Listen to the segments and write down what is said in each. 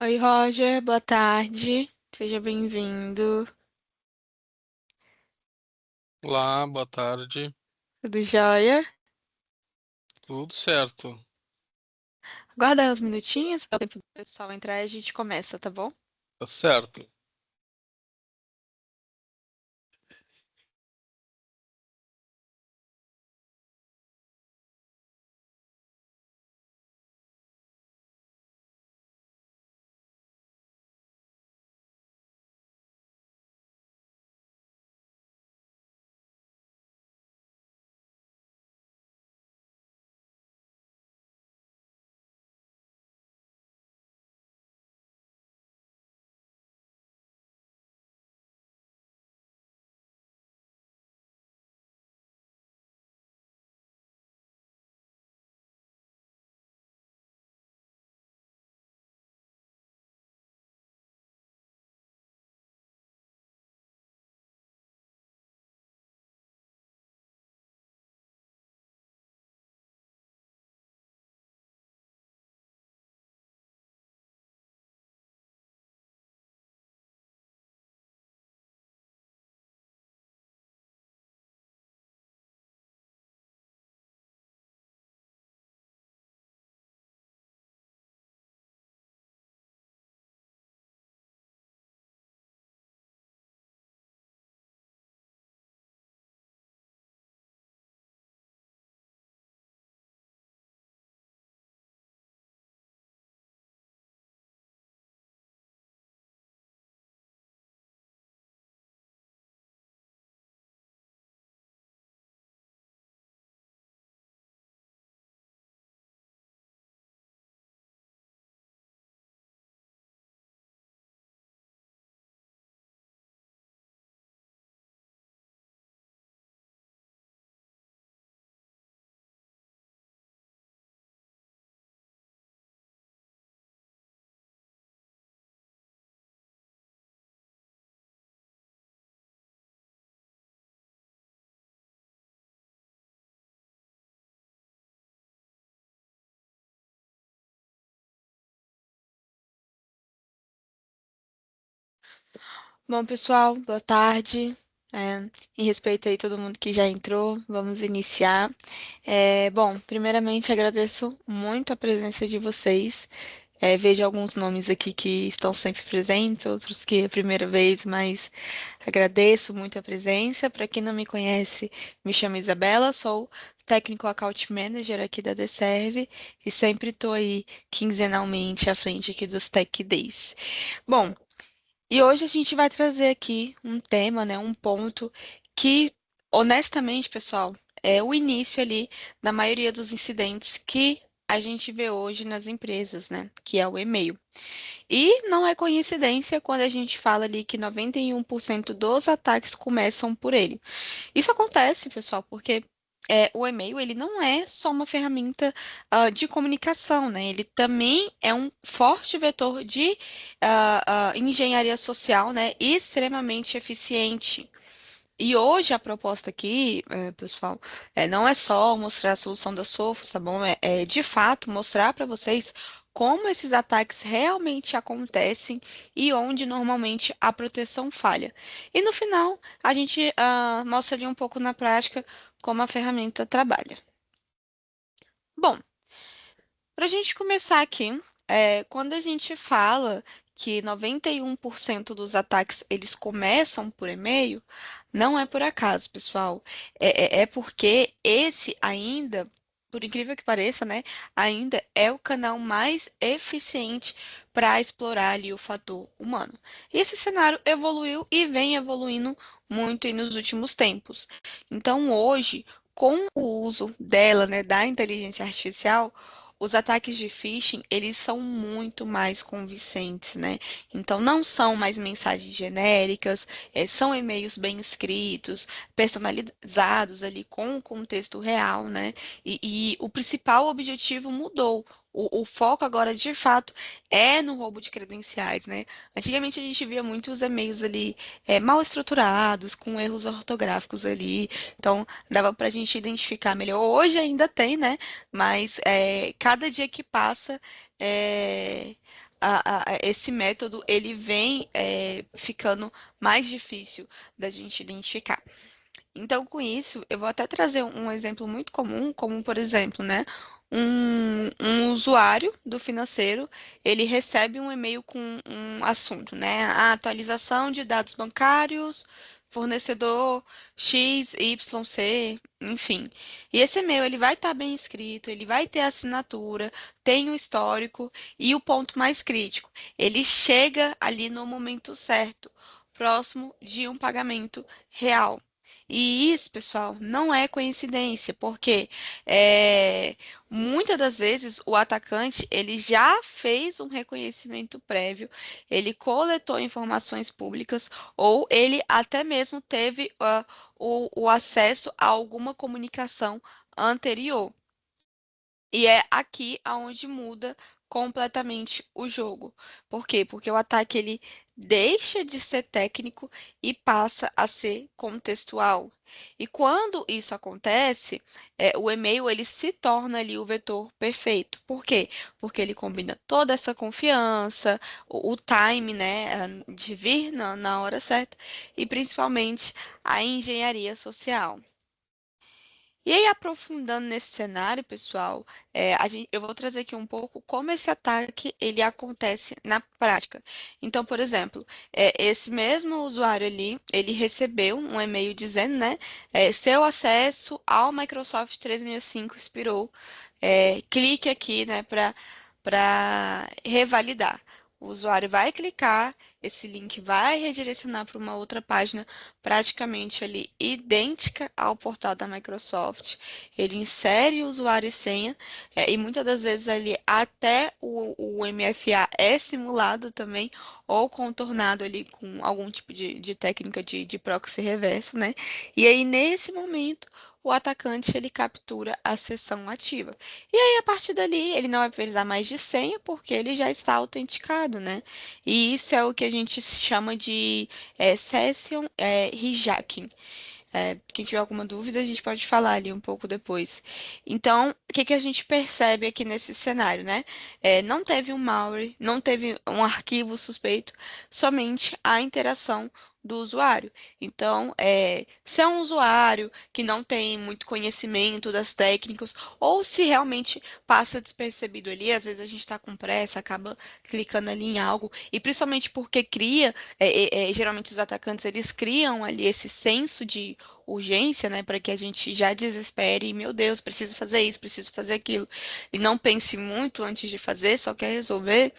Oi, Roger, boa tarde. Seja bem-vindo. Olá, boa tarde. Tudo jóia? Tudo certo? Aguarda aí uns minutinhos para o tempo do pessoal entrar e a gente começa, tá bom? Tá certo. Bom, pessoal, boa tarde. Em respeito aí todo mundo que já entrou, vamos iniciar. Bom, primeiramente agradeço muito a presença de vocês. Vejo alguns nomes aqui que estão sempre presentes, outros que é a primeira vez, mas agradeço muito a presença. Para quem não me conhece, me chamo Isabela, sou técnico account manager aqui da Deserve e sempre estou aí quinzenalmente à frente aqui dos Tech Days. Bom, e hoje a gente vai trazer aqui um tema, né, um ponto que, honestamente, pessoal, é o início ali da maioria dos incidentes que a gente vê hoje nas empresas, né, que é o e-mail. E não é coincidência quando a gente fala ali que 91% dos ataques começam por ele. Isso acontece, pessoal, porque o e-mail ele não é só uma ferramenta de comunicação, né? Ele também é um forte vetor de engenharia social, né? Extremamente eficiente. E hoje a proposta aqui, pessoal, não é só mostrar a solução da Sophos, tá bom? É de fato mostrar para vocês como esses ataques realmente acontecem e onde normalmente a proteção falha. E no final, a gente mostra ali um pouco na prática como a ferramenta trabalha. Bom, para a gente começar aqui, quando a gente fala que 91% dos ataques eles começam por e-mail, não é por acaso, pessoal. É porque esse ainda, por incrível que pareça, né, ainda é o canal mais eficiente para explorar ali o fator humano. E esse cenário evoluiu e vem evoluindo muito aí nos últimos tempos. Então, hoje, com o uso dela, né, da inteligência artificial, os ataques de phishing, eles são muito mais convincentes, né? Então, não são mais mensagens genéricas, são e-mails bem escritos, personalizados ali com o contexto real, né? E o principal objetivo mudou. O foco agora, de fato, é no roubo de credenciais, né? Antigamente a gente via muitos e-mails ali mal estruturados, com erros ortográficos ali, então dava para a gente identificar melhor. Hoje ainda tem, né? Mas cada dia que passa, é, esse método ele vem ficando mais difícil da gente identificar. Então, com isso, eu vou até trazer um exemplo muito comum, como por exemplo, né? Um usuário do financeiro, ele recebe um e-mail com um assunto, né? A atualização de dados bancários, fornecedor X, Y, C, enfim. E esse e-mail, ele vai estar bem escrito, ele vai ter assinatura, tem o histórico e o ponto mais crítico, ele chega ali no momento certo, próximo de um pagamento real. E isso, pessoal, não é coincidência, porque muitas das vezes o atacante ele já fez um reconhecimento prévio, ele coletou informações públicas ou ele até mesmo teve o acesso a alguma comunicação anterior. E é aqui aonde muda completamente o jogo. Por quê? Porque o ataque ele deixa de ser técnico e passa a ser contextual. E quando isso acontece, o e-mail ele se torna ali o vetor perfeito. Por quê? Porque ele combina toda essa confiança, o time, né, de vir na hora certa e principalmente a engenharia social. E aí, aprofundando nesse cenário, pessoal, eu vou trazer aqui um pouco como esse ataque ele acontece na prática. Então, por exemplo, esse mesmo usuário ali, ele recebeu um e-mail dizendo, né, seu acesso ao Microsoft 365 expirou. Clique aqui, né, para revalidar. O usuário vai clicar, esse link vai redirecionar para uma outra página praticamente ali idêntica ao portal da Microsoft. Ele insere o usuário e senha, e muitas das vezes ali até o MFA é simulado também, ou contornado ali com algum tipo de técnica de proxy reverso, né? E aí, nesse momento, o atacante ele captura a sessão ativa. E aí, a partir dali, ele não vai precisar mais de senha, porque ele já está autenticado, né? E isso é o que a gente chama de session hijacking. Quem tiver alguma dúvida, a gente pode falar ali um pouco depois. Então, o que que a gente percebe aqui nesse cenário, né? Não teve um malware, não teve um arquivo suspeito, somente a interação do usuário. Então, se é um usuário que não tem muito conhecimento das técnicas, ou se realmente passa despercebido ali, às vezes a gente está com pressa, acaba clicando ali em algo, e principalmente porque cria, geralmente os atacantes eles criam ali esse senso de urgência, né, para que a gente já desespere, e, meu Deus, preciso fazer isso, preciso fazer aquilo, e não pense muito antes de fazer, só quer resolver.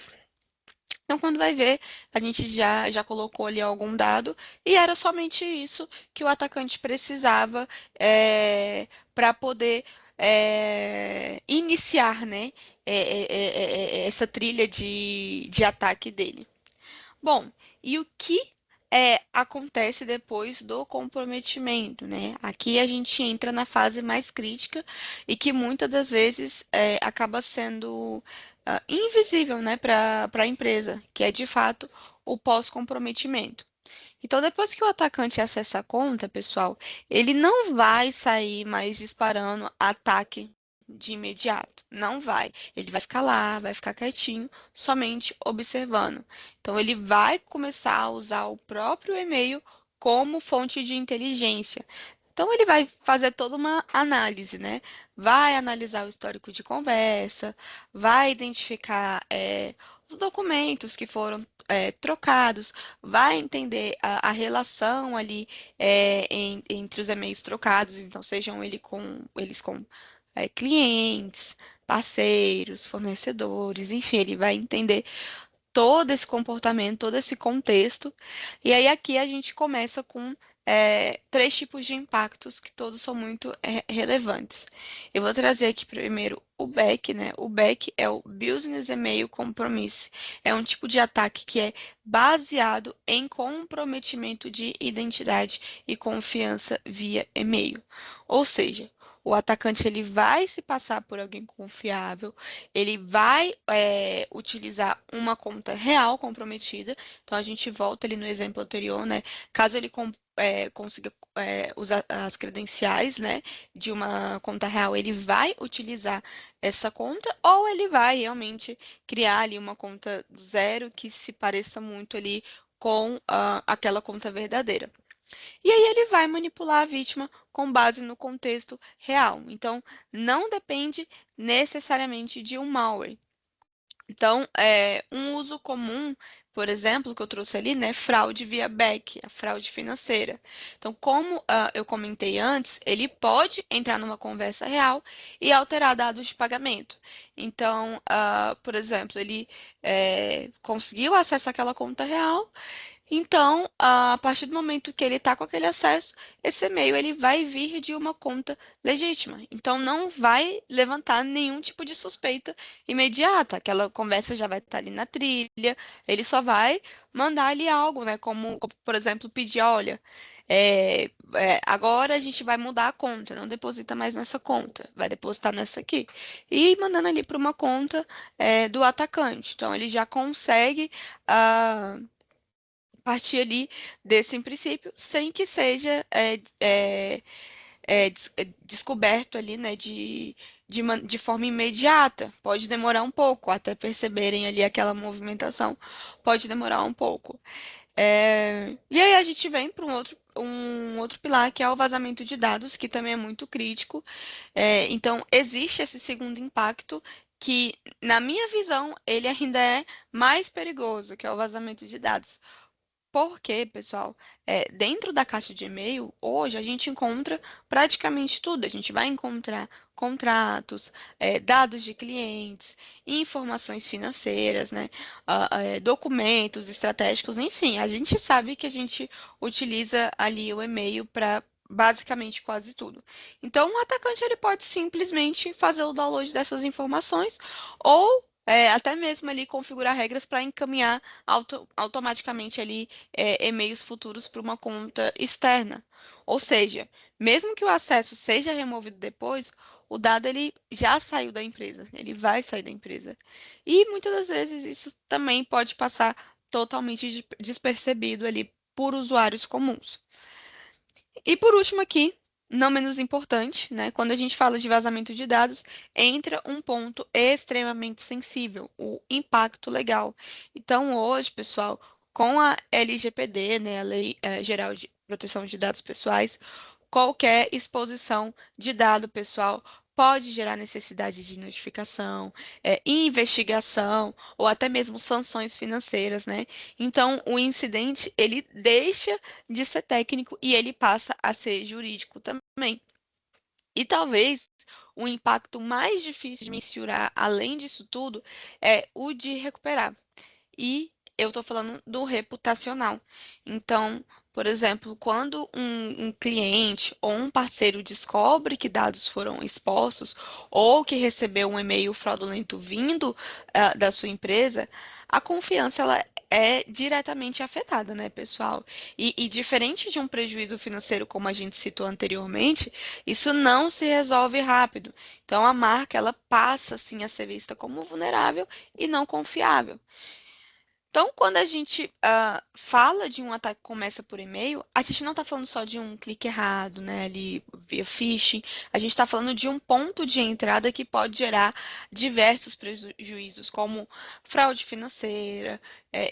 Então, quando vai ver, a gente já colocou ali algum dado e era somente isso que o atacante precisava para poder iniciar, né, essa trilha de ataque dele. Bom, e o que acontece depois do comprometimento, né? Aqui a gente entra na fase mais crítica e que muitas das vezes acaba sendo invisível, né, para a empresa, que é de fato o pós-comprometimento. Então, depois que o atacante acessa a conta, pessoal, ele não vai sair mais disparando ataque de imediato. Não vai. Ele vai ficar lá, vai ficar quietinho, somente observando. Então, ele vai começar a usar o próprio e-mail como fonte de inteligência. Então, ele vai fazer toda uma análise, né? Vai analisar o histórico de conversa, vai identificar os documentos que foram trocados, vai entender a relação ali entre os e-mails trocados, então sejam eles com clientes, parceiros, fornecedores, enfim, ele vai entender todo esse comportamento, todo esse contexto. E aí aqui a gente começa com três tipos de impactos que todos são muito relevantes. Eu vou trazer aqui primeiro o BEC, né? O BEC é o Business Email Compromise. É um tipo de ataque que é baseado em comprometimento de identidade e confiança via e-mail. Ou seja, o atacante ele vai se passar por alguém confiável, ele vai utilizar uma conta real comprometida. Então, a gente volta ali no exemplo anterior, né? Caso ele consiga usar as credenciais, né, de uma conta real, ele vai utilizar essa conta, ou ele vai realmente criar ali uma conta do zero que se pareça muito ali com aquela conta verdadeira. E aí ele vai manipular a vítima com base no contexto real. Então, não depende necessariamente de um malware. Então, um uso comum, por exemplo, que eu trouxe ali, né, fraude via back, a fraude financeira. Então, como eu comentei antes, ele pode entrar numa conversa real e alterar dados de pagamento. Então, por exemplo, ele conseguiu acesso àquela conta real, então, a partir do momento que ele está com aquele acesso, esse e-mail ele vai vir de uma conta legítima. Então, não vai levantar nenhum tipo de suspeita imediata. Aquela conversa já vai estar ali na trilha. Ele só vai mandar ali algo, né? Como, por exemplo, pedir, olha, agora a gente vai mudar a conta. Não deposita mais nessa conta, vai depositar nessa aqui. E mandando ali para uma conta do atacante. Então, ele já consegue partir ali desse princípio sem que seja descoberto ali, né, de forma imediata. Pode demorar um pouco, até perceberem ali aquela movimentação, pode demorar um pouco. E aí a gente vem para um outro pilar, que é o vazamento de dados, que também é muito crítico. Então, existe esse segundo impacto, que, na minha visão, ele ainda é mais perigoso, que é o vazamento de dados. Porque, pessoal, dentro da caixa de e-mail, hoje a gente encontra praticamente tudo. A gente vai encontrar contratos, dados de clientes, informações financeiras, né, documentos estratégicos, enfim, a gente sabe que a gente utiliza ali o e-mail para basicamente quase tudo. Então, o atacante ele pode simplesmente fazer o download dessas informações ou até mesmo ali configurar regras para encaminhar automaticamente ali e-mails futuros para uma conta externa. Ou seja, mesmo que o acesso seja removido depois, o dado ele já saiu da empresa, ele vai sair da empresa. E muitas das vezes isso também pode passar totalmente despercebido ali por usuários comuns. E por último aqui, não menos importante, né, quando a gente fala de vazamento de dados, entra um ponto extremamente sensível, o impacto legal. Então, hoje, pessoal, com a LGPD, né, a Lei Geral de Proteção de Dados Pessoais, qualquer exposição de dado pessoal pode gerar necessidade de notificação, investigação ou até mesmo sanções financeiras, né? Então, o incidente, ele deixa de ser técnico e ele passa a ser jurídico também. E talvez o impacto mais difícil de mensurar, além disso tudo, é o de recuperar. E eu estou falando do reputacional. Então, por exemplo, quando um cliente ou um parceiro descobre que dados foram expostos ou que recebeu um e-mail fraudulento vindo da sua empresa, a confiança ela é diretamente afetada, né, pessoal? E diferente de um prejuízo financeiro, como a gente citou anteriormente, isso não se resolve rápido. Então, a marca ela passa assim a ser vista como vulnerável e não confiável. Então, quando a gente fala de um ataque que começa por e-mail, a gente não está falando só de um clique errado, né, ali via phishing. A gente está falando de um ponto de entrada que pode gerar diversos prejuízos, como fraude financeira,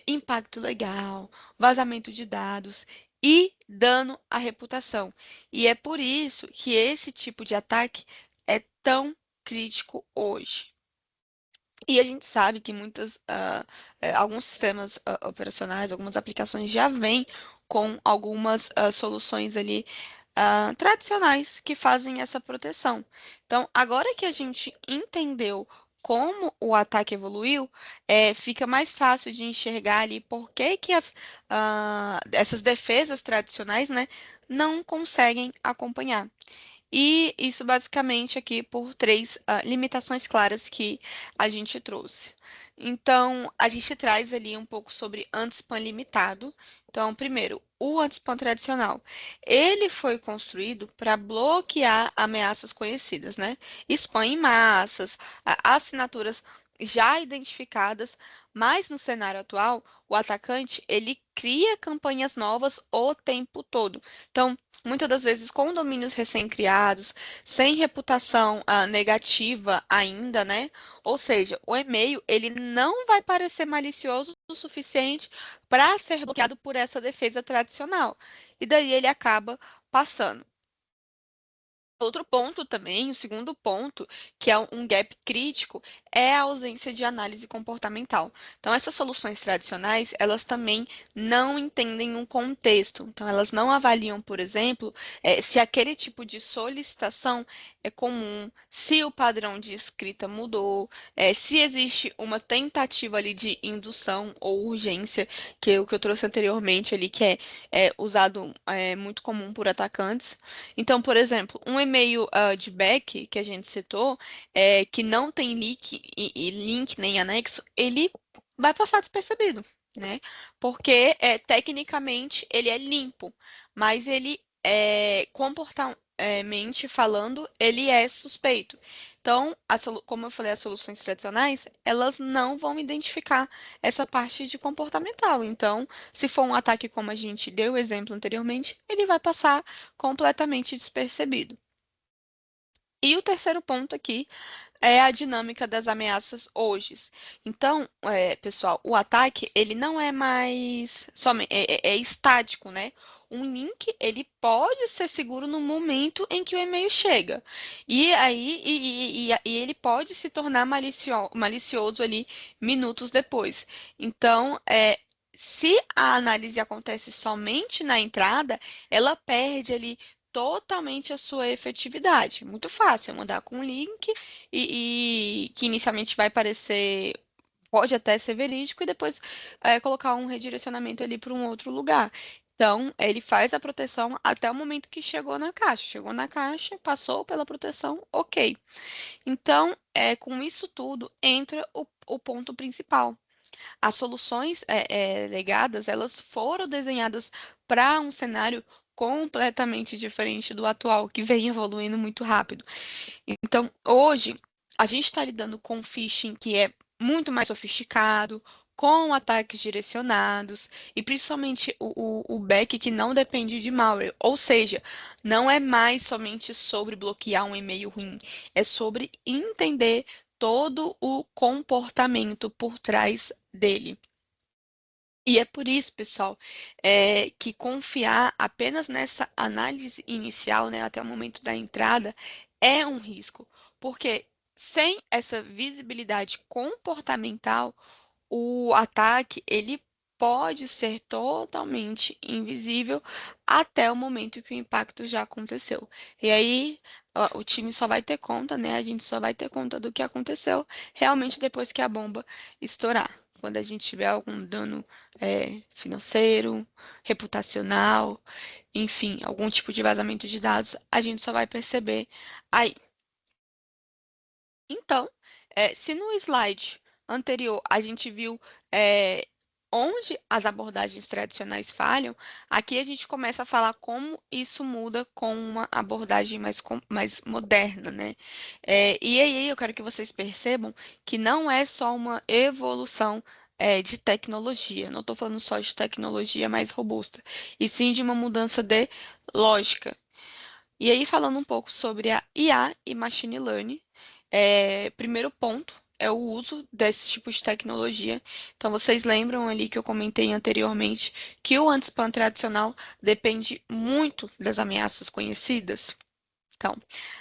impacto legal, vazamento de dados e dano à reputação. E é por isso que esse tipo de ataque é tão crítico hoje. E a gente sabe que alguns sistemas operacionais, algumas aplicações já vêm com algumas soluções ali tradicionais que fazem essa proteção. Então, agora que a gente entendeu como o ataque evoluiu, fica mais fácil de enxergar ali por que que essas defesas tradicionais, né, não conseguem acompanhar. E isso basicamente aqui por três limitações claras que a gente trouxe. Então, a gente traz ali um pouco sobre anti-spam limitado. Então, primeiro, o anti-spam tradicional. Ele foi construído para bloquear ameaças conhecidas, né? Spam em massas, assinaturas já identificadas, mas no cenário atual, o atacante, ele cria campanhas novas o tempo todo. Então, muitas das vezes com domínios recém-criados, sem reputação negativa ainda, né? Ou seja, o e-mail, ele não vai parecer malicioso o suficiente para ser bloqueado por essa defesa tradicional. E daí ele acaba passando. Outro ponto também, o segundo ponto, que é um gap crítico, é a ausência de análise comportamental. Então, essas soluções tradicionais, elas também não entendem um contexto. Então, elas não avaliam, por exemplo, se aquele tipo de solicitação é comum, se o padrão de escrita mudou, se existe uma tentativa ali de indução ou urgência, que é o que eu trouxe anteriormente ali, que é usado, muito comum por atacantes. Então, por exemplo, um e-mail de back que a gente citou, que não tem link e link nem anexo, ele vai passar despercebido, né? Porque tecnicamente ele é limpo, mas ele comportamentalmente falando, ele é suspeito. Então, como eu falei, as soluções tradicionais, elas não vão identificar essa parte de comportamental. Então, se for um ataque como a gente deu o exemplo anteriormente, ele vai passar completamente despercebido. E o terceiro ponto aqui é a dinâmica das ameaças hoje. Então, pessoal, o ataque ele não é mais somente é estático, né? Um link ele pode ser seguro no momento em que o e-mail chega. E aí e ele pode se tornar malicioso ali minutos depois. Então, se a análise acontece somente na entrada, ela perde ali totalmente a sua efetividade. Muito fácil, é mandar com um link e que inicialmente vai parecer, pode até ser verídico, e depois colocar um redirecionamento ali para um outro lugar. Então, ele faz a proteção até o momento que chegou na caixa. Chegou na caixa, passou pela proteção, ok. Então, com isso tudo, entra o ponto principal. As soluções legadas, elas foram desenhadas para um cenário completamente diferente do atual, que vem evoluindo muito rápido. Então, hoje, a gente está lidando com um phishing que é muito mais sofisticado, com ataques direcionados, e principalmente o back que não depende de malware. Ou seja, não é mais somente sobre bloquear um e-mail ruim, é sobre entender todo o comportamento por trás dele. E é por isso, pessoal, que confiar apenas nessa análise inicial, né, até o momento da entrada, é um risco, porque sem essa visibilidade comportamental, o ataque ele pode ser totalmente invisível até o momento que o impacto já aconteceu. E aí, o time só vai ter conta, né? A gente só vai ter conta do que aconteceu realmente depois que a bomba estourar. Quando a gente tiver algum dano financeiro, reputacional, enfim, algum tipo de vazamento de dados, a gente só vai perceber aí. Então, se no slide anterior a gente viu é, onde as abordagens tradicionais falham, aqui a gente começa a falar como isso muda com uma abordagem mais moderna, né? E aí eu quero que vocês percebam que não é só uma evolução de tecnologia, não estou falando só de tecnologia mais robusta, e sim de uma mudança de lógica. E aí, falando um pouco sobre a IA e Machine Learning, primeiro ponto é o uso desse tipo de tecnologia. Então, vocês lembram ali que eu comentei anteriormente que o anti-spam tradicional depende muito das ameaças conhecidas? Então,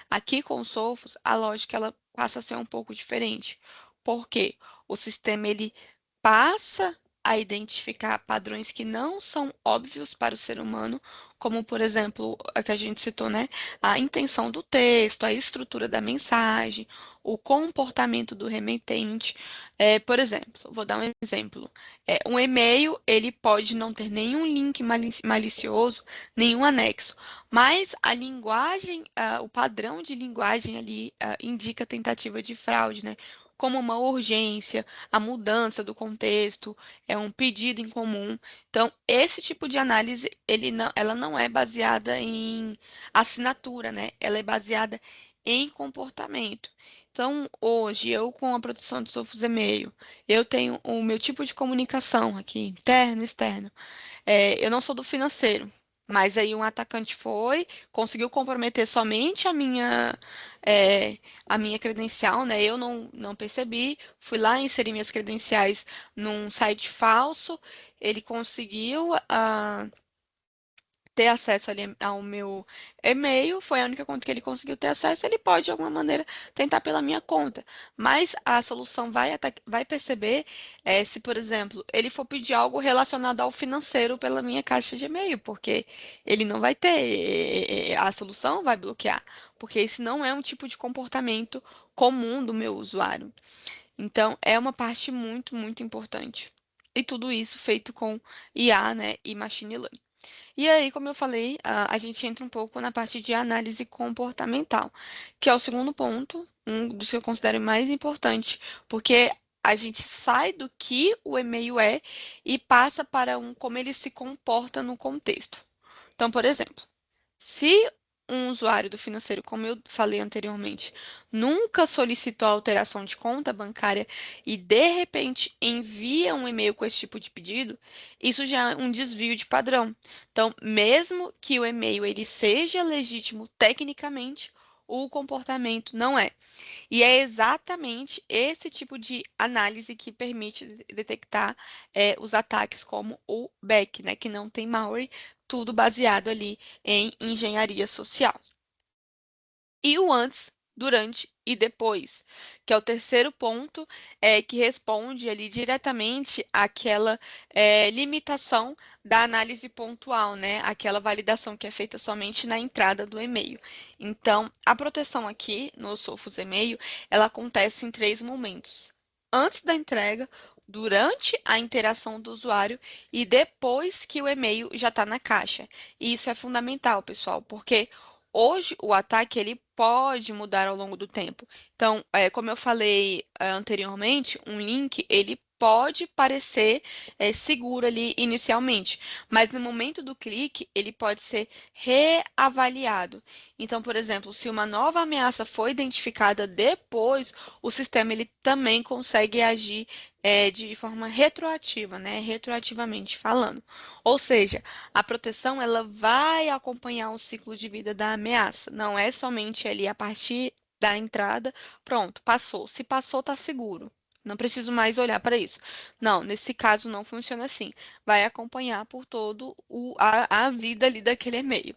aqui com os Sophos, a lógica ela passa a ser um pouco diferente, porque o sistema ele passa a identificar padrões que não são óbvios para o ser humano, como, por exemplo, a que a gente citou, né? A intenção do texto, a estrutura da mensagem, o comportamento do remetente. Por exemplo, vou dar um exemplo. Um e-mail, ele pode não ter nenhum link malicioso, nenhum anexo, mas a linguagem, o padrão de linguagem ali, indica tentativa de fraude, né? Como uma urgência, a mudança do contexto, é um pedido em comum. Então, esse tipo de análise, ela não é baseada em assinatura, né? Ela é baseada em comportamento. Então, hoje, eu com a produção de Sofos e-mail, eu tenho o meu tipo de comunicação aqui, interno e externo. Eu não sou do financeiro, mas aí um atacante foi, conseguiu comprometer somente é, a minha credencial, né? Eu não percebi, fui lá inserir minhas credenciais num site falso, ele conseguiu ter acesso ali ao meu e-mail, foi a única conta que ele conseguiu ter acesso, ele pode de alguma maneira tentar pela minha conta. Mas a solução vai perceber se, por exemplo, ele for pedir algo relacionado ao financeiro pela minha caixa de e-mail, porque ele não vai ter, a solução vai bloquear, porque esse não é um tipo de comportamento comum do meu usuário. Então, é uma parte muito, muito importante. E tudo isso feito com IA, né, e machine learning. E aí, como eu falei, a gente entra um pouco na parte de análise comportamental, que é o segundo ponto, um dos que eu considero mais importante, porque a gente sai do que o e-mail é e passa para como ele se comporta no contexto. Então, por exemplo, se um usuário do financeiro, como eu falei anteriormente, nunca solicitou alteração de conta bancária e de repente envia um e-mail com esse tipo de pedido, isso já é um desvio de padrão. Então, mesmo que o e-mail ele seja legítimo tecnicamente, o comportamento não é. E é exatamente esse tipo de análise que permite detectar os ataques como o BEC, né, que não tem malware, tudo baseado ali em engenharia social. E o antes, durante e depois, que é o terceiro ponto, que responde ali diretamente àquela limitação da análise pontual, né? Aquela validação que é feita somente na entrada do e-mail. Então, a proteção aqui no Sophos e-mail, ela acontece em três momentos: antes da entrega, durante a interação do usuário e depois que o e-mail já está na caixa. E isso é fundamental, pessoal, porque hoje, o ataque ele pode mudar ao longo do tempo. Então, como eu falei anteriormente, um link ele pode parecer seguro ali inicialmente, mas no momento do clique ele pode ser reavaliado. Então, por exemplo, se uma nova ameaça foi identificada depois, o sistema ele também consegue agir de forma retroativa, né? Retroativamente falando. Ou seja, a proteção ela vai acompanhar o ciclo de vida da ameaça. Não é somente ali a partir da entrada, pronto, passou. Se passou, está seguro. Não preciso mais olhar para isso. Não, nesse caso não funciona assim. Vai acompanhar por todo a vida ali daquele e-mail.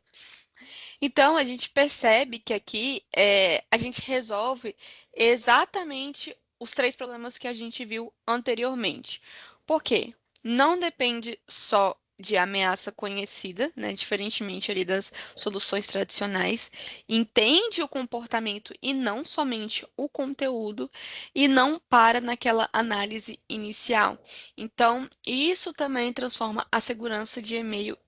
Então, a gente percebe que aqui a gente resolve exatamente os três problemas que a gente viu anteriormente. Por quê? Não depende só de ameaça conhecida, né? Diferentemente ali das soluções tradicionais, entende o comportamento e não somente o conteúdo, e não para naquela análise inicial. Então, isso também transforma a segurança de e-mail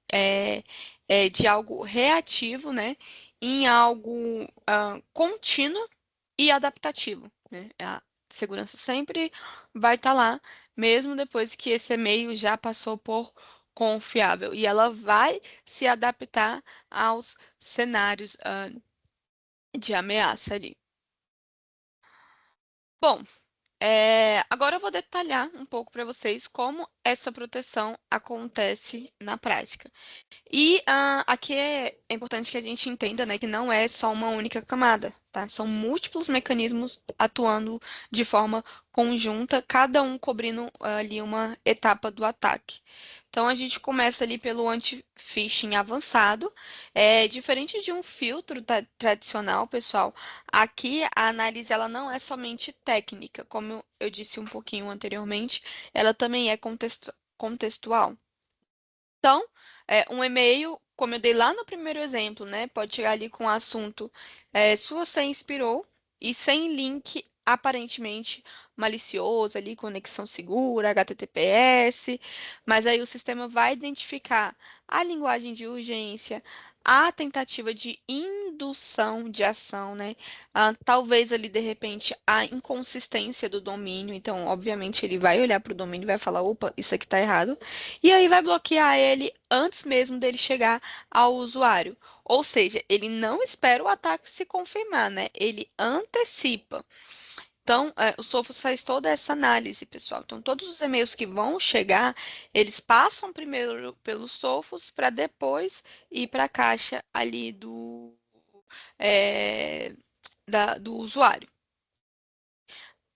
de algo reativo, né, em algo contínuo e adaptativo, né? A segurança sempre vai estar lá, mesmo depois que esse e-mail já passou por confiável, e ela vai se adaptar aos cenários de ameaça ali. Bom, agora eu vou detalhar um pouco para vocês como essa proteção acontece na prática. E aqui é importante que a gente entenda, né, que não é só uma única camada, tá? São múltiplos mecanismos atuando de forma conjunta, cada um cobrindo ali uma etapa do ataque. Então, a gente começa ali pelo anti-phishing avançado. Diferente de um filtro tradicional, pessoal, aqui a análise ela não é somente técnica, como eu disse um pouquinho anteriormente, ela também é contextual. Então, um e-mail, como eu dei lá no primeiro exemplo, né? Pode chegar ali com o assunto sua senha inspirou e sem link aparentemente malicioso ali, conexão segura, HTTPS, mas aí o sistema vai identificar a linguagem de urgência, a tentativa de indução de ação, né? Talvez ali, de repente, a inconsistência do domínio. Então, obviamente, ele vai olhar para o domínio e vai falar: opa, isso aqui está errado. E aí vai bloquear ele antes mesmo dele chegar ao usuário. Ou seja, ele não espera o ataque se confirmar, né? Ele antecipa. Então, o Sophos faz toda essa análise, pessoal. Então, todos os e-mails que vão chegar, eles passam primeiro pelo Sophos para depois ir para a caixa ali é, do usuário.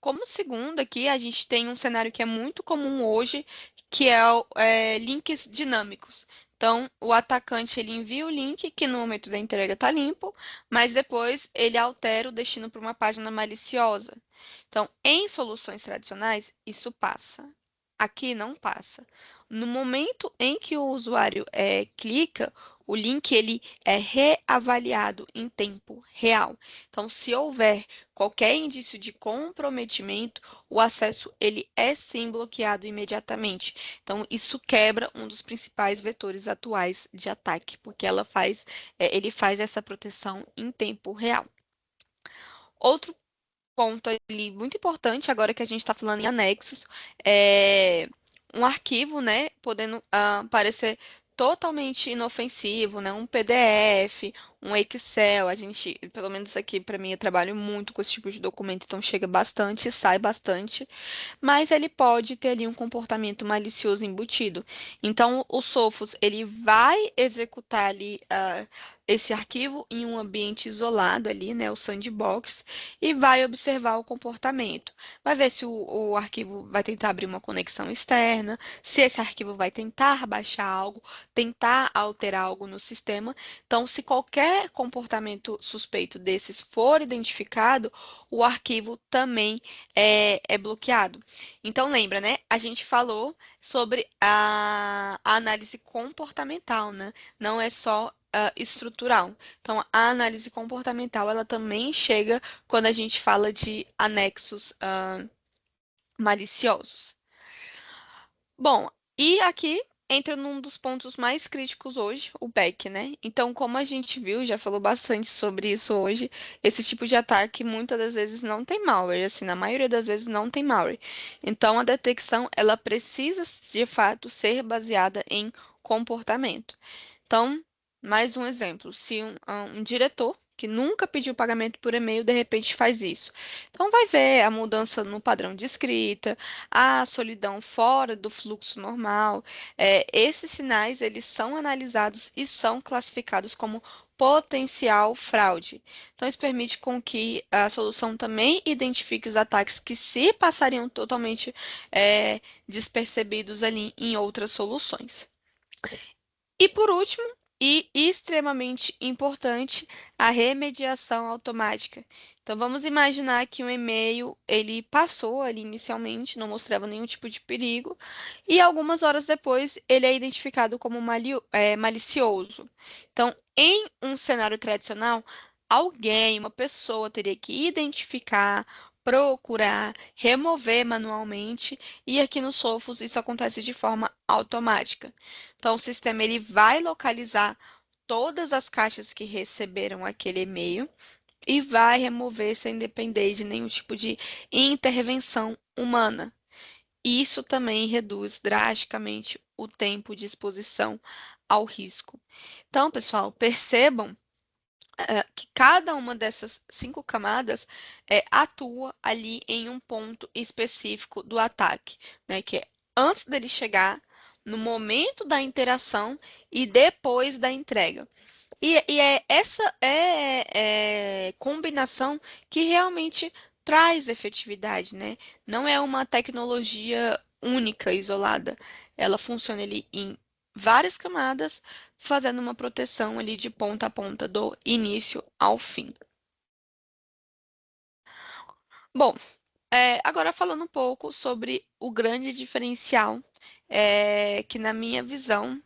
Como segundo aqui, a gente tem um cenário que é muito comum hoje, que é links dinâmicos. Então, o atacante ele envia o link que no momento da entrega está limpo, mas depois ele altera o destino para uma página maliciosa. Então, em soluções tradicionais, isso passa. Aqui não passa. No momento em que o usuário clica, o link ele é reavaliado em tempo real. Então, se houver qualquer indício de comprometimento, o acesso ele é sim bloqueado imediatamente. Então, isso quebra um dos principais vetores atuais de ataque, porque ele faz essa proteção em tempo real. Outro ponto ali muito importante, agora que a gente está falando em anexos, é um arquivo, né, podendo parecer totalmente inofensivo, né, um PDF, um Excel, a gente, pelo menos aqui para mim, eu trabalho muito com esse tipo de documento, então chega bastante, sai bastante, mas ele pode ter ali um comportamento malicioso embutido. Então, o Sophos, ele vai executar ali esse arquivo em um ambiente isolado ali, né, o sandbox, e vai observar o comportamento. Vai ver se o arquivo vai tentar abrir uma conexão externa, se esse arquivo vai tentar baixar algo, tentar alterar algo no sistema. Então, se qualquer comportamento suspeito desses for identificado, o arquivo também é bloqueado. Então, lembra, né? A gente falou sobre a análise comportamental, né? Não é só estrutural. Então, a análise comportamental, ela também chega quando a gente fala de anexos maliciosos. Bom, e aqui entra num dos pontos mais críticos hoje, o back, né? Então, como a gente viu, já falou bastante sobre isso hoje, esse tipo de ataque muitas das vezes não tem malware, assim, na maioria das vezes não tem malware. Então, a detecção, ela precisa, de fato, ser baseada em comportamento. Então, mais um exemplo, se um diretor que nunca pediu pagamento por e-mail, de repente faz isso. Então, vai ver a mudança no padrão de escrita, a solidão fora do fluxo normal. Esses sinais, eles são analisados e são classificados como potencial fraude. Então, isso permite com que a solução também identifique os ataques que se passariam totalmente despercebidos ali em outras soluções. E por último, e extremamente importante, a remediação automática. Então vamos imaginar que um e-mail ele passou ali inicialmente, não mostrava nenhum tipo de perigo, e algumas horas depois ele é identificado como malicioso. Então, em um cenário tradicional, alguém, uma pessoa teria que identificar, procurar, remover manualmente, e aqui no Sophos isso acontece de forma automática. Então, o sistema ele vai localizar todas as caixas que receberam aquele e-mail e vai remover sem depender de nenhum tipo de intervenção humana. Isso também reduz drasticamente o tempo de exposição ao risco. Então, pessoal, percebam que cada uma dessas 5 camadas atua ali em um ponto específico do ataque, né? Que é antes dele chegar, no momento da interação e depois da entrega. E é essa combinação que realmente traz efetividade, né? Não é uma tecnologia única, isolada. Ela funciona ali em várias camadas, fazendo uma proteção ali de ponta a ponta, do início ao fim. Bom, agora falando um pouco sobre o grande diferencial, que na minha visão,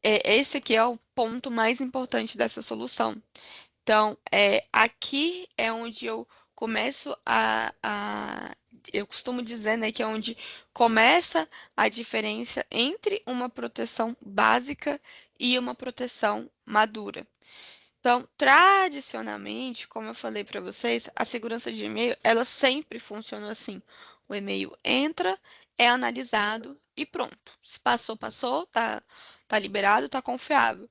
esse aqui é o ponto mais importante dessa solução. Então, aqui é onde eu começo a eu costumo dizer, né, que é onde começa a diferença entre uma proteção básica e uma proteção madura. Então, tradicionalmente, como eu falei para vocês, a segurança de e-mail, ela sempre funciona assim. O e-mail entra, é analisado e pronto. Se passou, passou, tá liberado, tá confiável.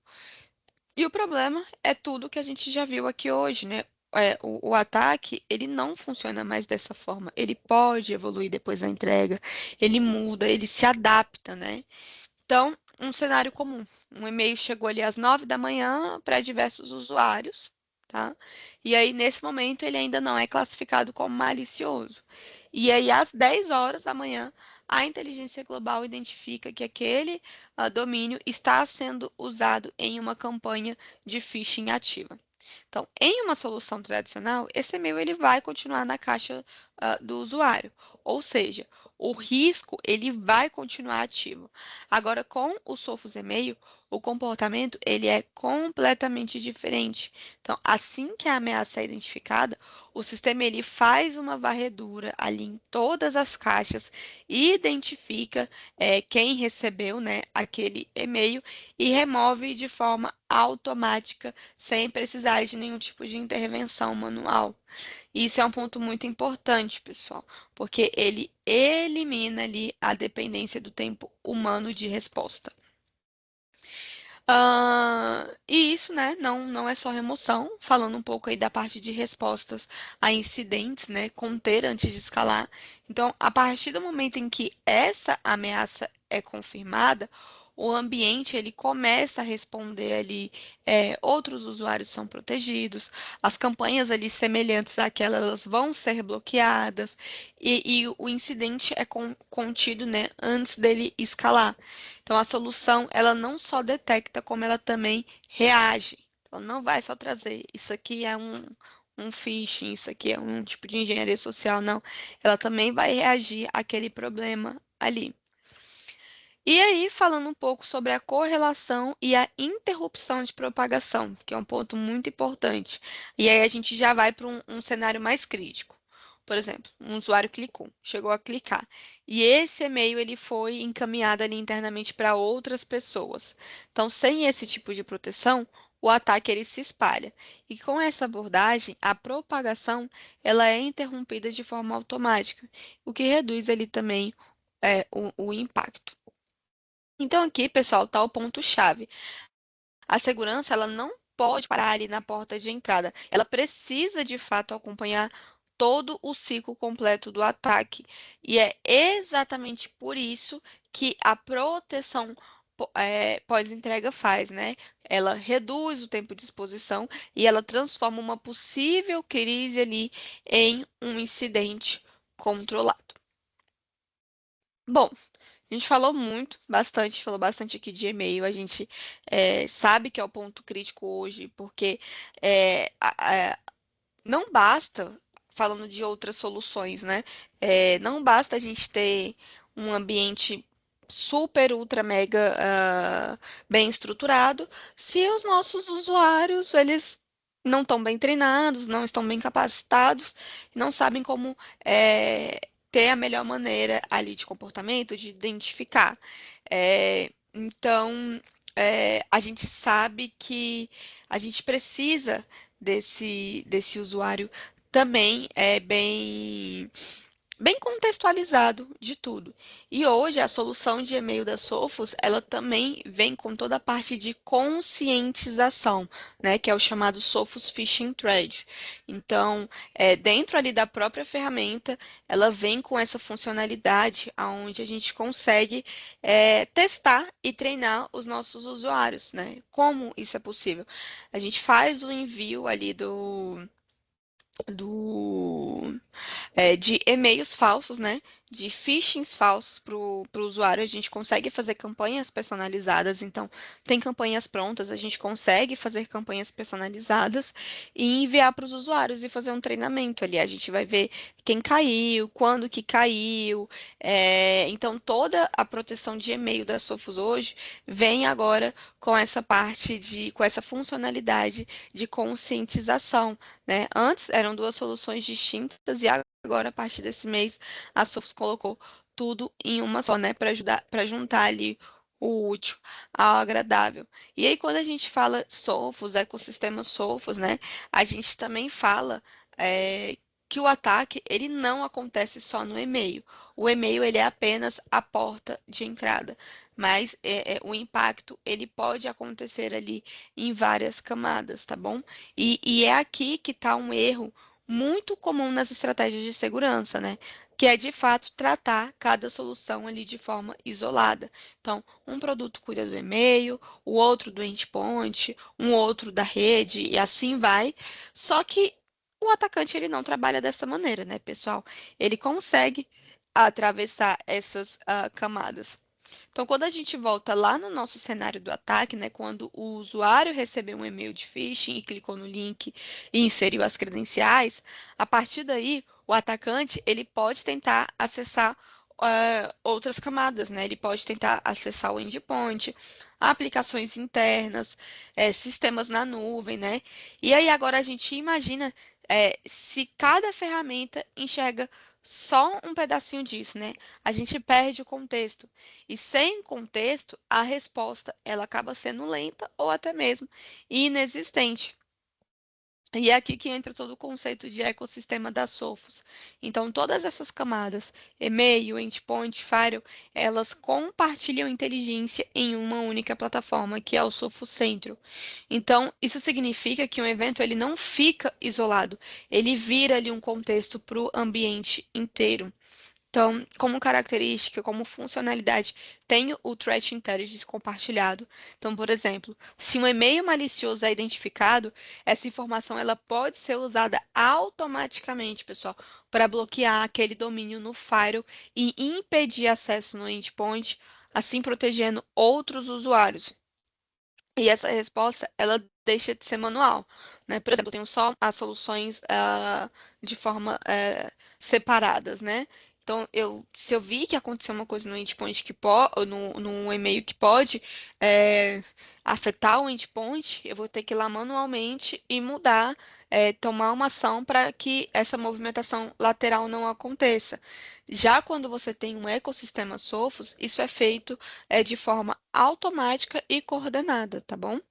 E o problema é tudo que a gente já viu aqui hoje, né? O ataque, ele não funciona mais dessa forma. Ele pode evoluir depois da entrega, ele muda, ele se adapta, né? Então, um cenário comum. Um e-mail chegou ali às 9 da manhã para diversos usuários, tá? E aí, nesse momento, ele ainda não é classificado como malicioso. E aí, às 10 horas da manhã, a inteligência global identifica que aquele domínio está sendo usado em uma campanha de phishing ativa. Então, em uma solução tradicional, esse e-mail ele vai continuar na caixa do usuário, ou seja, o risco ele vai continuar ativo. Agora, com o Sophos e-mail, o comportamento ele é completamente diferente. Então, assim que a ameaça é identificada, o sistema ele faz uma varredura ali em todas as caixas e identifica quem recebeu, né, aquele e-mail e remove de forma automática sem precisar de nenhum tipo de intervenção manual. E isso é um ponto muito importante, pessoal, porque ele elimina ali a dependência do tempo humano de resposta. E isso, né, não é só remoção, falando um pouco aí da parte de respostas a incidentes, né, conter antes de escalar. Então, a partir do momento em que essa ameaça é confirmada, o ambiente ele começa a responder ali, outros usuários são protegidos, as campanhas ali semelhantes àquelas vão ser bloqueadas e o incidente é contido, né, antes dele escalar. Então, a solução, ela não só detecta, como ela também reage. Então, não vai só trazer, isso aqui é um phishing, isso aqui é um tipo de engenharia social, não. Ela também vai reagir àquele problema ali. E aí, falando um pouco sobre a correlação e a interrupção de propagação, que é um ponto muito importante. E aí a gente já vai para um cenário mais crítico. Por exemplo, um usuário clicou, chegou a clicar, e esse e-mail ele foi encaminhado ali internamente para outras pessoas. Então, sem esse tipo de proteção, o ataque ele se espalha. E com essa abordagem, a propagação ela é interrompida de forma automática, o que reduz ali também o impacto. Então aqui, pessoal, está o ponto-chave. A segurança, ela não pode parar ali na porta de entrada. Ela precisa, de fato, acompanhar todo o ciclo completo do ataque. E é exatamente por isso que a proteção pós-entrega faz, né? Ela reduz o tempo de exposição e ela transforma uma possível crise ali em um incidente controlado. Bom, a gente falou muito, bastante, falou bastante aqui de e-mail. A gente sabe que é o ponto crítico hoje, porque não basta, falando de outras soluções, né? Não basta a gente ter um ambiente super, ultra, mega bem estruturado se os nossos usuários, eles não estão bem treinados, não estão bem capacitados, não sabem como ter a melhor maneira ali de comportamento, de identificar. Então, a gente sabe que a gente precisa desse usuário também é bem contextualizado de tudo. E hoje a solução de e-mail da Sophos, ela também vem com toda a parte de conscientização, né, que é o chamado Sophos Phishing Thread. Então, dentro ali da própria ferramenta, ela vem com essa funcionalidade aonde a gente consegue testar e treinar os nossos usuários, né? Como isso é possível? A gente faz o envio ali do de e-mails falsos, né? De phishings falsos para o usuário. A gente consegue fazer campanhas personalizadas. Então, tem campanhas prontas, a gente consegue fazer campanhas personalizadas e enviar para os usuários e fazer um treinamento ali. A gente vai ver quem caiu, quando que caiu. Então, toda a proteção de e-mail da Sophos hoje vem agora com essa parte com essa funcionalidade de conscientização, né? Antes eram duas soluções distintas e agora, a partir desse mês, a Sophos colocou tudo em uma só, né, para ajudar, para juntar ali o útil ao agradável. E aí, quando a gente fala Sophos, ecossistema Sophos, né, a gente também fala que o ataque ele não acontece só no e-mail. O e-mail ele é apenas a porta de entrada, mas o impacto ele pode acontecer ali em várias camadas, tá bom? E é aqui que está um erro muito comum nas estratégias de segurança, né? Que é de fato tratar cada solução ali de forma isolada. Então, um produto cuida do e-mail, o outro do endpoint, um outro da rede e assim vai. Só que o atacante ele não trabalha dessa maneira, né, pessoal? Ele consegue atravessar essas camadas. Então, quando a gente volta lá no nosso cenário do ataque, né, quando o usuário recebeu um e-mail de phishing e clicou no link e inseriu as credenciais, a partir daí, o atacante ele pode tentar acessar outras camadas, né? Ele pode tentar acessar o endpoint, aplicações internas, sistemas na nuvem, né? E aí agora a gente imagina se cada ferramenta enxerga só um pedacinho disso, né? A gente perde o contexto. E sem contexto, a resposta ela acaba sendo lenta ou até mesmo inexistente. E é aqui que entra todo o conceito de ecossistema da Sophos. Então, todas essas camadas, e-mail, endpoint, firewall, elas compartilham inteligência em uma única plataforma, que é o Sophos Centro. Então, isso significa que um evento ele não fica isolado, ele vira ali um contexto para o ambiente inteiro. Então, como característica, como funcionalidade, tem o Threat Intelligence compartilhado. Então, por exemplo, se um e-mail malicioso é identificado, essa informação ela pode ser usada automaticamente, pessoal, para bloquear aquele domínio no firewall e impedir acesso no endpoint, assim protegendo outros usuários. E essa resposta, ela deixa de ser manual, né? Por exemplo, eu tenho só as soluções de forma separadas, né? Então, se eu vi que aconteceu uma coisa no endpoint que pode, ou no e-mail que pode afetar o endpoint, eu vou ter que ir lá manualmente e mudar, tomar uma ação para que essa movimentação lateral não aconteça. Já quando você tem um ecossistema Sophos, isso é feito de forma automática e coordenada, tá bom?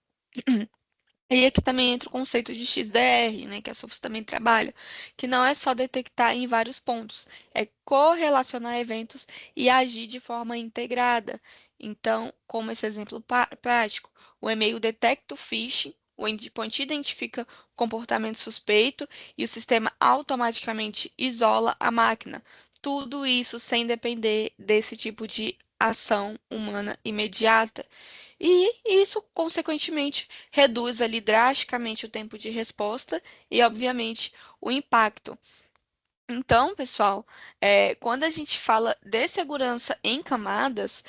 E aqui também entra o conceito de XDR, né, que a Sophos também trabalha, que não é só detectar em vários pontos, é correlacionar eventos e agir de forma integrada. Então, como esse exemplo prático, o e-mail detecta o phishing, o endpoint identifica comportamento suspeito e o sistema automaticamente isola a máquina. Tudo isso sem depender desse tipo de ação humana imediata. E isso, consequentemente, reduz ali drasticamente o tempo de resposta e, obviamente, o impacto. Então, pessoal, quando a gente fala de segurança em camadas,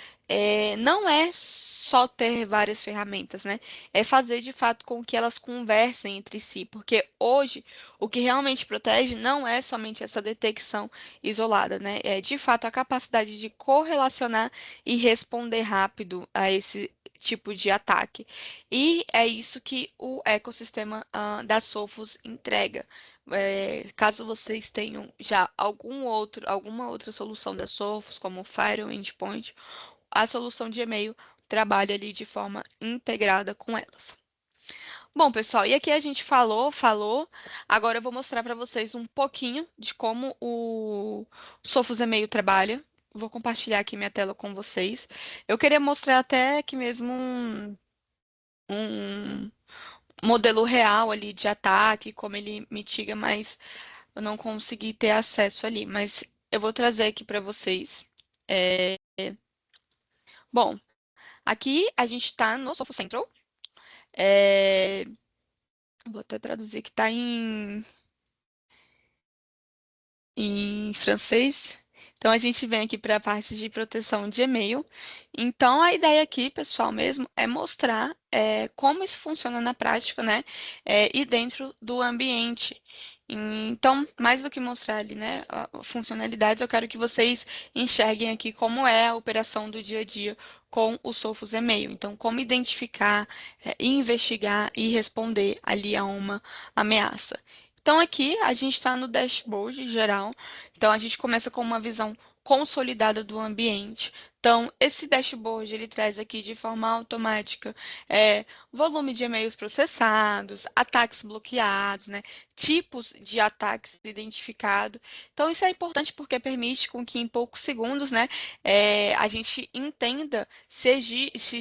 não é só ter várias ferramentas, né? É fazer de fato com que elas conversem entre si, porque hoje o que realmente protege não é somente essa detecção isolada, né? É de fato a capacidade de correlacionar e responder rápido a esse tipo de ataque. E é isso que o ecossistema da Sophos entrega. Caso vocês tenham já alguma outra solução da Sophos, como o Fire ou Endpoint, a solução de e-mail trabalha ali de forma integrada com elas. Bom, pessoal, e aqui a gente falou. Agora eu vou mostrar para vocês um pouquinho de como o Sophos e-mail trabalha. Vou compartilhar aqui minha tela com vocês. Eu queria mostrar até aqui mesmo um modelo real ali de ataque, como ele mitiga, mas eu não consegui ter acesso ali, mas eu vou trazer aqui para vocês. É, Bom, aqui a gente está no Sophos Central. É, Vou até traduzir que está em francês. Então, a gente vem aqui para a parte de proteção de e-mail. Então, a ideia aqui, pessoal, mesmo, é mostrar como isso funciona na prática, né? E dentro do ambiente. Então, mais do que mostrar ali, né, funcionalidades, eu quero que vocês enxerguem aqui como é a operação do dia a dia com o Sophos e-mail. Então, como identificar, investigar e responder ali a uma ameaça. Então, aqui a gente está no dashboard geral. Então, a gente começa com uma visão consolidada do ambiente. Então, esse dashboard ele traz aqui de forma automática volume de e-mails processados, ataques bloqueados, né? Tipos de ataques identificados. Então, isso é importante porque permite com que em poucos segundos, né, a gente entenda se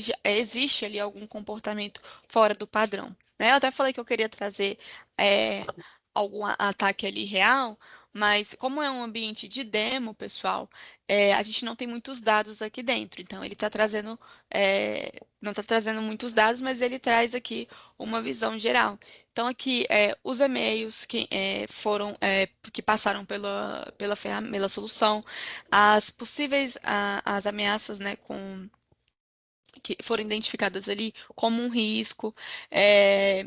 já existe ali algum comportamento fora do padrão. Né? Eu até falei que eu queria trazer é, algum ataque ali real, mas como é um ambiente de demo, pessoal, a gente não tem muitos dados aqui dentro. Então, ele está trazendo, não está trazendo muitos dados, mas ele traz aqui uma visão geral. Então, aqui, os e-mails que passaram pela solução, as possíveis as ameaças, né, que foram identificadas ali como um risco, é,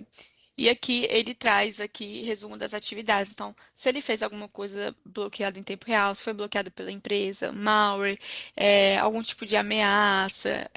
e aqui ele traz aqui resumo das atividades. Então, se ele fez alguma coisa bloqueada em tempo real, se foi bloqueado pela empresa, malware, algum tipo de ameaça,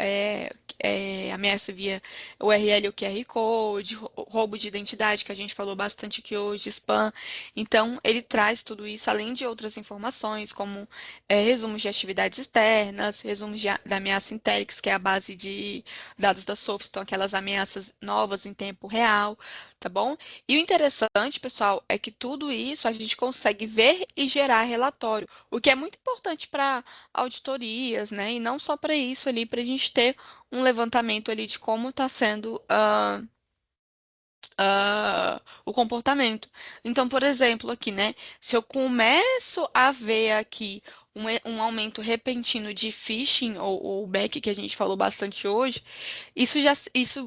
ameaça via URL ou QR Code, roubo de identidade, que a gente falou bastante aqui hoje, spam. Então, ele traz tudo isso, além de outras informações, como resumos de atividades externas, resumos da ameaça Interex, que é a base de dados da Sophos, então aquelas ameaças novas em tempo real, tá bom? E o interessante, pessoal, é que tudo isso a gente consegue ver e gerar relatório, o que é muito importante para auditorias, né? E não só para isso ali, para a gente ter um levantamento ali de como está sendo o comportamento. Então, por exemplo, aqui, né? Se eu começo a ver aqui um aumento repentino de phishing ou back, que a gente falou bastante hoje, isso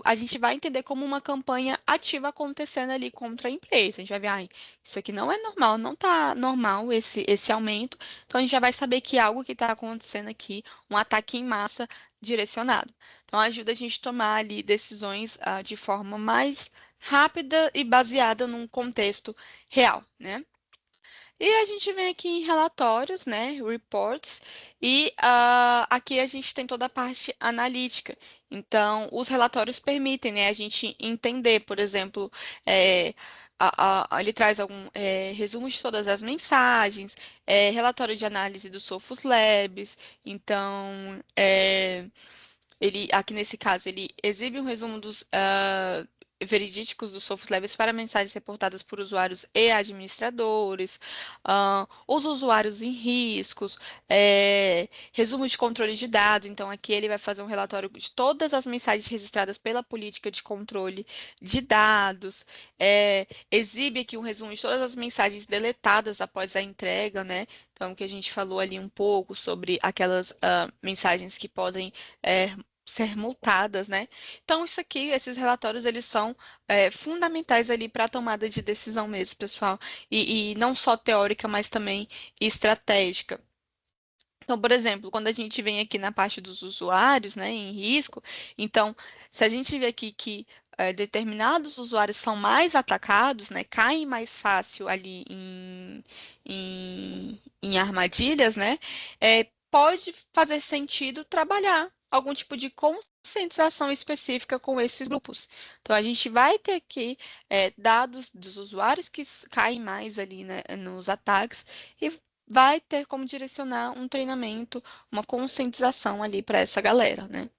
a gente vai entender como uma campanha ativa acontecendo ali contra a empresa. A gente vai ver, ai, isso aqui não é normal, não tá normal esse aumento. Então, a gente já vai saber que algo que está acontecendo aqui, um ataque em massa direcionado. Então, ajuda a gente a tomar ali decisões de forma mais rápida e baseada num contexto real, né? E a gente vem aqui em relatórios, né, reports, e aqui a gente tem toda a parte analítica. Então, os relatórios permitem, né, a gente entender, por exemplo, é, ele traz algum resumo de todas as mensagens, relatório de análise do Sophos Labs. Então, ele, aqui nesse caso, ele exibe um resumo dos veredíticos dos Sophos Labs para mensagens reportadas por usuários e administradores, os usuários em riscos, resumo de controle de dados. Então, aqui ele vai fazer um relatório de todas as mensagens registradas pela política de controle de dados, exibe aqui um resumo de todas as mensagens deletadas após a entrega, né? Então, que a gente falou ali um pouco sobre aquelas mensagens que podem ser multadas, né? Então, isso aqui, esses relatórios, eles são fundamentais ali para a tomada de decisão mesmo, pessoal. E não só teórica, mas também estratégica. Então, por exemplo, quando a gente vem aqui na parte dos usuários, né, em risco, então, se a gente vê aqui que determinados usuários são mais atacados, né, caem mais fácil ali em armadilhas, né, pode fazer sentido trabalhar algum tipo de conscientização específica com esses grupos. Então, a gente vai ter aqui dados dos usuários que caem mais ali, né, nos ataques e vai ter como direcionar um treinamento, uma conscientização ali para essa galera, né?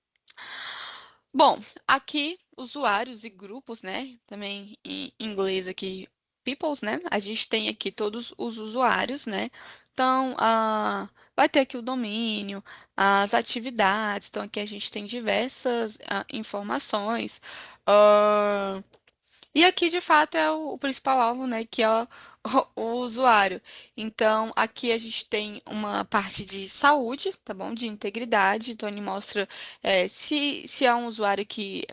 Bom, aqui usuários e grupos, né? Também em inglês aqui, peoples, né? A gente tem aqui todos os usuários, né? Então, vai ter aqui o domínio, as atividades. Então, aqui a gente tem diversas informações. Ah, e aqui, de fato, é o principal alvo, né, que é o usuário. Então, aqui a gente tem uma parte de saúde, tá bom? De integridade. Então, ele mostra se é um usuário que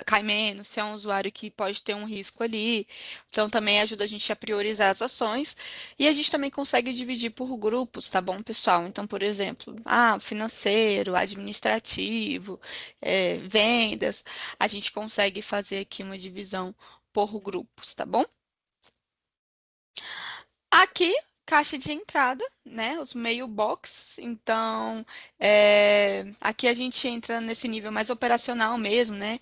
cai menos, se é um usuário que pode ter um risco ali. Então, também ajuda a gente a priorizar as ações. E a gente também consegue dividir por grupos, tá bom, pessoal? Então, por exemplo, financeiro, administrativo, vendas. A gente consegue fazer aqui uma divisão por grupos, tá bom? Aqui caixa de entrada, né? Os mailbox. Então, aqui a gente entra nesse nível mais operacional mesmo, né?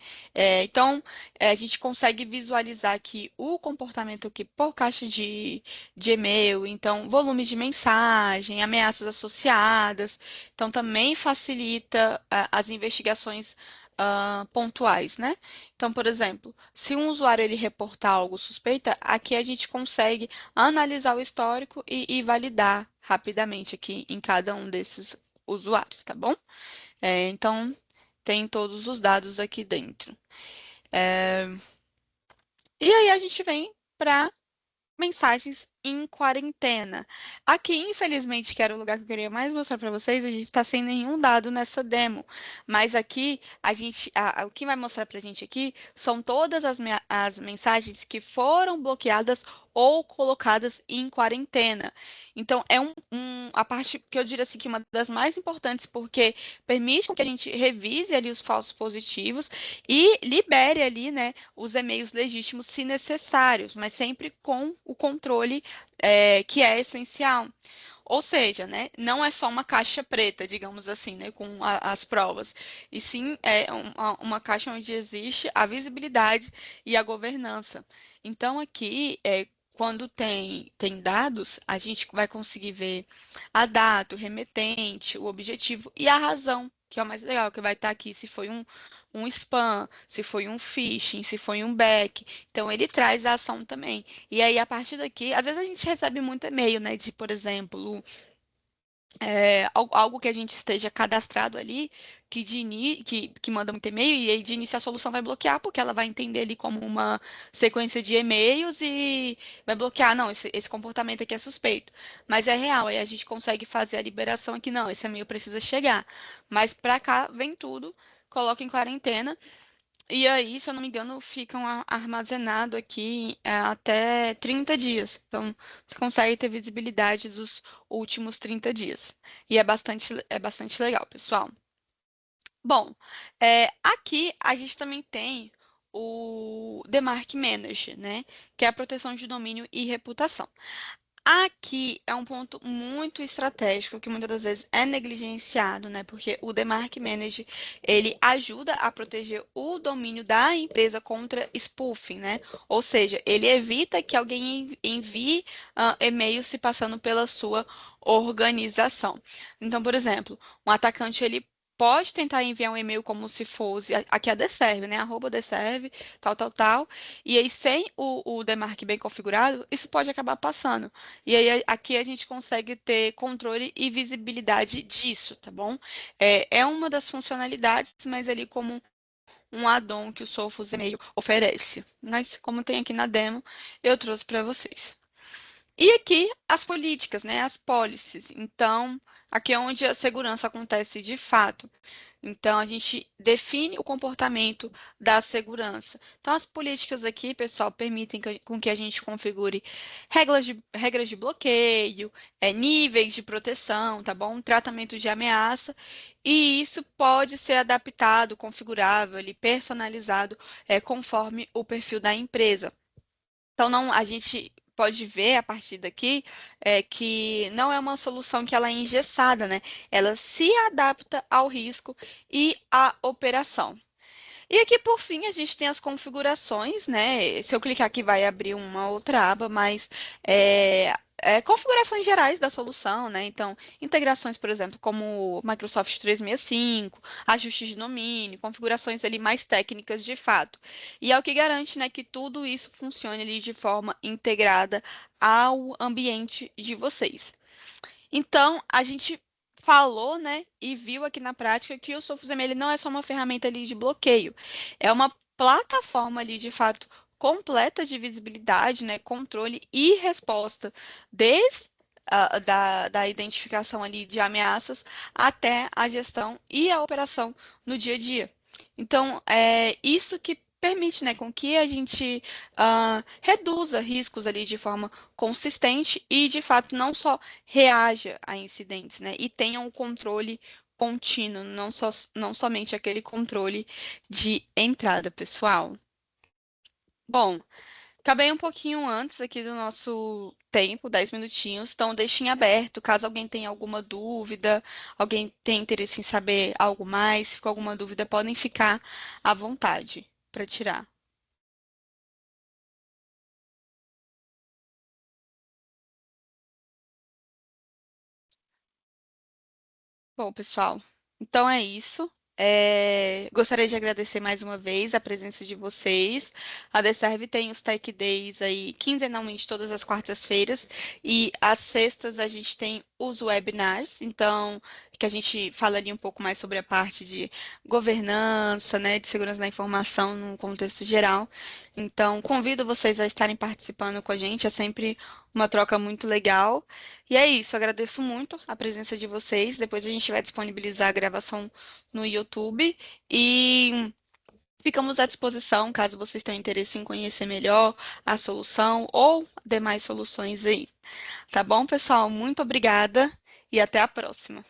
Então, a gente consegue visualizar aqui o comportamento aqui por caixa de e-mail, então, volume de mensagem, ameaças associadas. Então, também facilita as investigações pontuais, né? Então, por exemplo, se um usuário ele reportar algo suspeita, aqui a gente consegue analisar o histórico e validar rapidamente aqui em cada um desses usuários, tá bom? Então, tem todos os dados aqui dentro. E aí a gente vem para mensagens em quarentena. Aqui, infelizmente, que era o lugar que eu queria mais mostrar para vocês, a gente está sem nenhum dado nessa demo. Mas aqui, o que vai mostrar para a gente aqui são todas as mensagens que foram bloqueadas ou colocadas em quarentena. Então, é a parte que eu diria assim, que é uma das mais importantes, porque permite que a gente revise ali os falsos positivos e libere ali, né, os e-mails legítimos se necessários, mas sempre com o controle que é essencial. Ou seja, né, não é só uma caixa preta, digamos assim, né, com as provas, e sim é uma caixa onde existe a visibilidade e a governança. Então, aqui, quando tem dados, a gente vai conseguir ver a data, o remetente, o objetivo e a razão, que é o mais legal, que vai estar aqui se foi um spam, se foi um phishing, se foi um back. Então, ele traz a ação também. E aí, a partir daqui, às vezes a gente recebe muito e-mail, né, de, por exemplo, algo que a gente esteja cadastrado ali, que manda muito e-mail, e aí de início a solução vai bloquear, porque ela vai entender ali como uma sequência de e-mails e vai bloquear, não, esse comportamento aqui é suspeito. Mas é real, aí a gente consegue fazer a liberação aqui, não, esse e-mail precisa chegar. Mas para cá vem tudo, coloca em quarentena. E aí, se eu não me engano, ficam armazenado aqui até 30 dias. Então, você consegue ter visibilidade dos últimos 30 dias. E é bastante legal, pessoal. Bom, aqui a gente também tem o DMARC Manager, né? Que é a proteção de domínio e reputação. Aqui é um ponto muito estratégico que muitas das vezes é negligenciado, né? Porque o DMARC Manager, ele ajuda a proteger o domínio da empresa contra spoofing, né? Ou seja, ele evita que alguém envie e-mails se passando pela sua organização. Então, por exemplo, um atacante ele pode tentar enviar um e-mail como se fosse aqui a Deserve, né? Arroba Deserve, tal, tal, tal. E aí, sem o DMARC bem configurado, isso pode acabar passando. E aí aqui a gente consegue ter controle e visibilidade disso, tá bom? É uma das funcionalidades, mas ali como um add-on que o Sophos e-mail oferece. Mas como tem aqui na demo, eu trouxe para vocês. E aqui as políticas, né? As policies. Então, aqui é onde a segurança acontece de fato. Então, a gente define o comportamento da segurança. Então, as políticas aqui, pessoal, permitem com que a gente configure regras de bloqueio, níveis de proteção, tá bom? Tratamento de ameaça. E isso pode ser adaptado, configurável e personalizado, conforme o perfil da empresa. Então, não, a gente pode ver a partir daqui que não é uma solução que ela é engessada, né? Ela se adapta ao risco e à operação. E aqui, por fim, a gente tem as configurações, né? Se eu clicar aqui, vai abrir uma outra aba, mas configurações gerais da solução, né? Então, integrações, por exemplo, como Microsoft 365, ajustes de domínio, configurações ali mais técnicas de fato. E é o que garante, né, que tudo isso funcione ali de forma integrada ao ambiente de vocês. Então, a gente falou, né, e viu aqui na prática que o SophosM ele não é só uma ferramenta ali de bloqueio, é uma plataforma ali de fato completa de visibilidade, né, controle e resposta, desde da identificação ali de ameaças até a gestão e a operação no dia a dia. Então, é isso que permite, né, com que a gente reduza riscos ali de forma consistente e, de fato, não só reaja a incidentes, né? E tenha um controle contínuo, não somente aquele controle de entrada, pessoal. Bom, Acabei um pouquinho antes aqui do nosso tempo, 10 minutinhos, então deixem aberto, caso alguém tenha alguma dúvida, alguém tenha interesse em saber algo mais, se ficou alguma dúvida, podem ficar à vontade para tirar. Bom, pessoal, então é isso. Gostaria de agradecer mais uma vez a presença de vocês. A Deserve tem os Tech Days aí quinzenalmente todas as quartas-feiras e às sextas a gente tem os webinars, então que a gente fala ali um pouco mais sobre a parte de governança, né, de segurança da informação num contexto geral. Então, convido vocês a estarem participando com a gente, é sempre uma troca muito legal. E é isso, agradeço muito a presença de vocês. Depois a gente vai disponibilizar a gravação no YouTube e ficamos à disposição caso vocês tenham interesse em conhecer melhor a solução ou demais soluções aí. Tá bom, pessoal? Muito obrigada e até a próxima.